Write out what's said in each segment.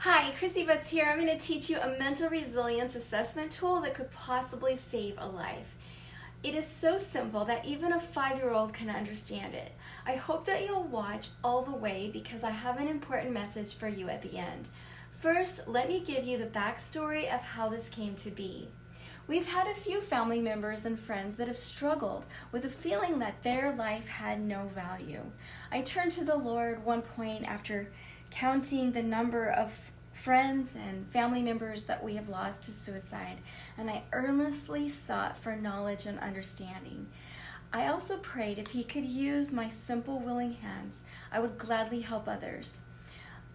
Hi, Chrissy Butts here. I'm going to teach you a mental resilience assessment tool that could possibly save a life. It is so simple that even a 5-year-old can understand it. I hope that you'll watch all the way because I have an important message for you at the end. First, let me give you the backstory of how this came to be. We've had a few family members and friends that have struggled with a feeling that their life had no value. I turned to the Lord one point after counting the number of friends and family members that we have lost to suicide, and I earnestly sought for knowledge and understanding. I also prayed if He could use my simple, willing hands, I would gladly help others.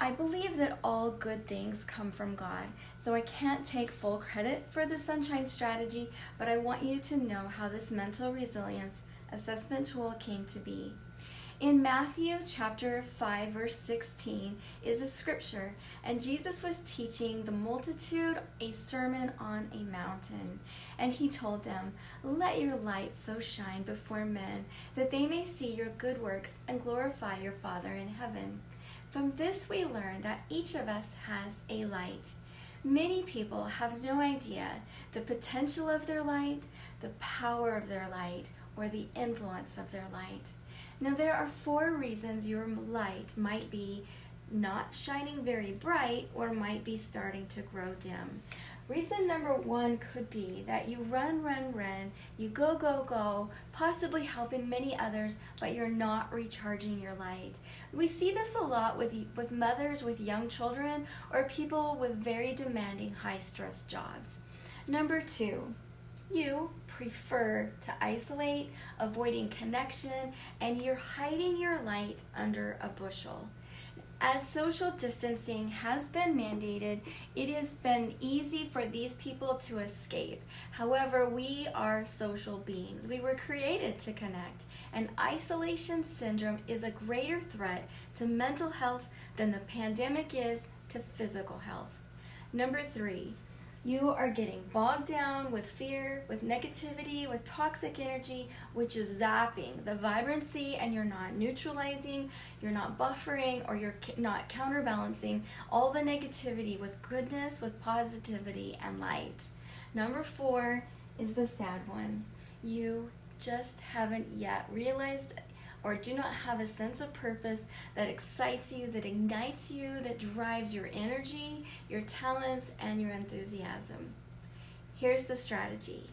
I believe that all good things come from God, so I can't take full credit for the sunshine strategy, but I want you to know how this mental resilience assessment tool came to be. In Matthew chapter 5 verse 16 is a scripture, and Jesus was teaching the multitude a sermon on a mountain. And He told them, "Let your light so shine before men that they may see your good works and glorify your Father in heaven." From this we learn that each of us has a light. Many people have no idea the potential of their light, the power of their light, or the influence of their light. Now there are 4 reasons your light might be not shining very bright or might be starting to grow dim. Reason number 1 could be that you run, you go, possibly helping many others, but you're not recharging your light. We see this a lot with mothers with young children or people with very demanding, high-stress jobs. Number 2, you prefer to isolate, avoiding connection, and you're hiding your light under a bushel. As social distancing has been mandated, it has been easy for these people to escape. However, we are social beings. We were created to connect, and isolation syndrome is a greater threat to mental health than the pandemic is to physical health. Number 3, you are getting bogged down with fear, with negativity, with toxic energy, which is zapping the vibrancy, and you're not neutralizing, you're not buffering, or you're not counterbalancing all the negativity with goodness, with positivity and light. Number 4 is the sad one. You just haven't yet realized or do not have a sense of purpose that excites you, that ignites you, that drives your energy, your talents, and your enthusiasm. Here's the strategy.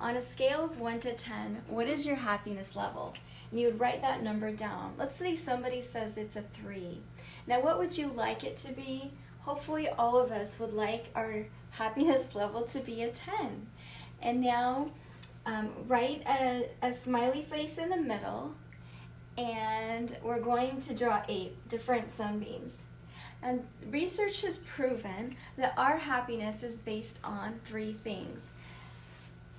On a scale of 1 to 10, what is your happiness level? And you would write that number down. Let's say somebody says it's a 3. Now, what would you like it to be? Hopefully all of us would like our happiness level to be a 10. And now, write a smiley face in the middle, and we're going to draw 8 different sunbeams. And research has proven that our happiness is based on 3 things.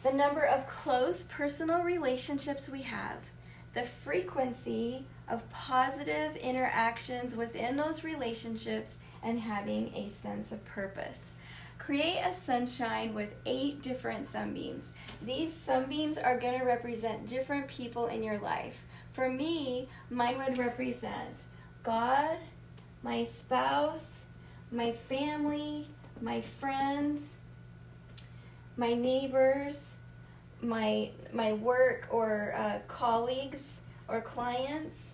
The number of close personal relationships we have, the frequency of positive interactions within those relationships, and having a sense of purpose. Create a sunshine with 8 different sunbeams. These sunbeams are going to represent different people in your life. For me, mine would represent God, my spouse, my family, my friends, my neighbors, my work or colleagues or clients,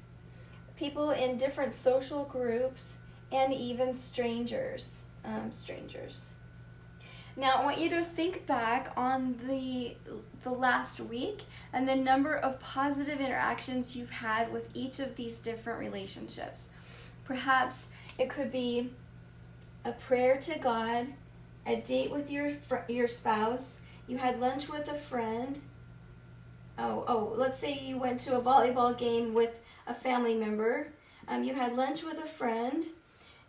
people in different social groups, and even strangers. Now, I want you to think back on the last week and the number of positive interactions you've had with each of these different relationships. Perhaps it could be a prayer to God, a date with your spouse, you had lunch with a friend. Let's say you went to a volleyball game with a family member. You had lunch with a friend.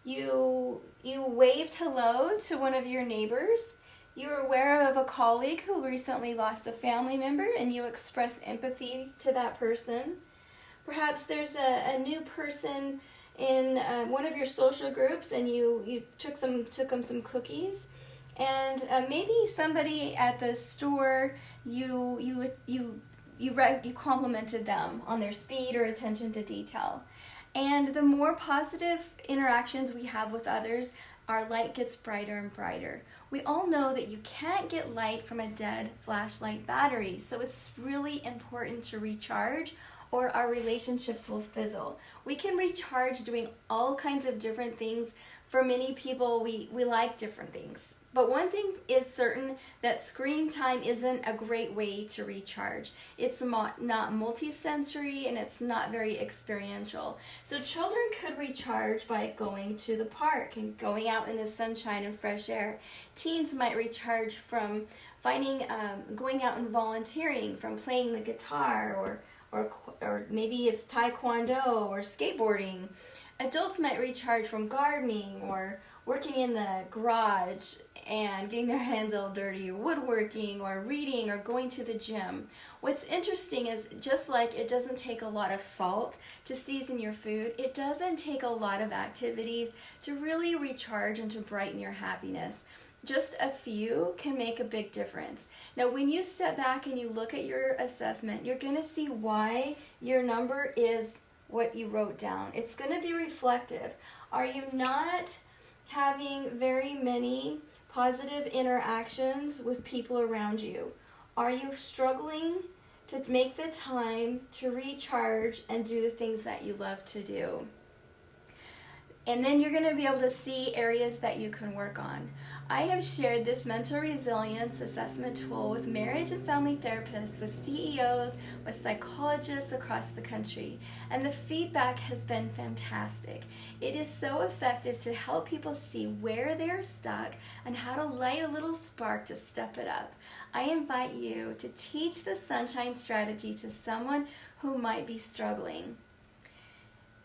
You waved hello to one of your neighbors. You were aware of a colleague who recently lost a family member, and you express empathy to that person. Perhaps there's a new person in one of your social groups, and you took them some cookies. And maybe somebody at the store, you complimented them on their speed or attention to detail. And the more positive interactions we have with others, our light gets brighter and brighter. We all know that you can't get light from a dead flashlight battery, so it's really important to recharge or our relationships will fizzle. We can recharge doing all kinds of different things. For many people, we like different things. But one thing is certain, that screen time isn't a great way to recharge. It's not multi-sensory and it's not very experiential. So children could recharge by going to the park and going out in the sunshine and fresh air. Teens might recharge from going out and volunteering, from playing the guitar, or maybe it's taekwondo or skateboarding. Adults might recharge from gardening or working in the garage and getting their hands all dirty, or woodworking, or reading, or going to the gym. What's interesting is, just like it doesn't take a lot of salt to season your food, it doesn't take a lot of activities to really recharge and to brighten your happiness. Just a few can make a big difference. Now, when you step back and you look at your assessment, you're going to see why your number is what you wrote down. It's going to be reflective. Are you not having very many positive interactions with people around you? Are you struggling to make the time to recharge and do the things that you love to do? And then you're going to be able to see areas that you can work on. I have shared this mental resilience assessment tool with marriage and family therapists, with CEOs, with psychologists across the country, and the feedback has been fantastic. It is so effective to help people see where they're stuck and how to light a little spark to step it up. I invite you to teach the Sunshine Strategy to someone who might be struggling.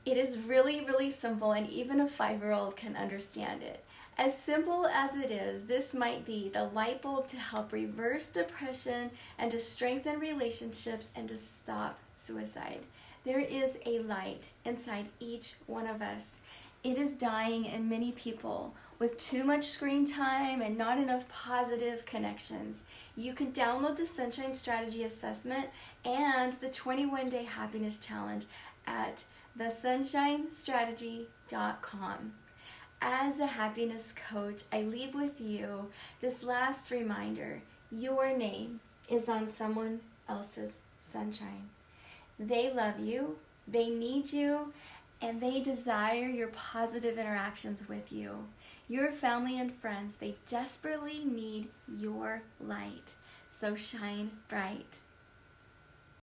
It is really, really simple, and even a 5-year-old can understand it. As simple as it is, this might be the light bulb to help reverse depression and to strengthen relationships and to stop suicide. There is a light inside each one of us. It is dying in many people with too much screen time and not enough positive connections. You can download the Sunshine Strategy Assessment and the 21-Day Happiness Challenge at thesunshinestrategy.com. As a happiness coach, I leave with you this last reminder. Your name is on someone else's sunshine. They love you, they need you, and they desire your positive interactions with you. Your family and friends, they desperately need your light. So shine bright.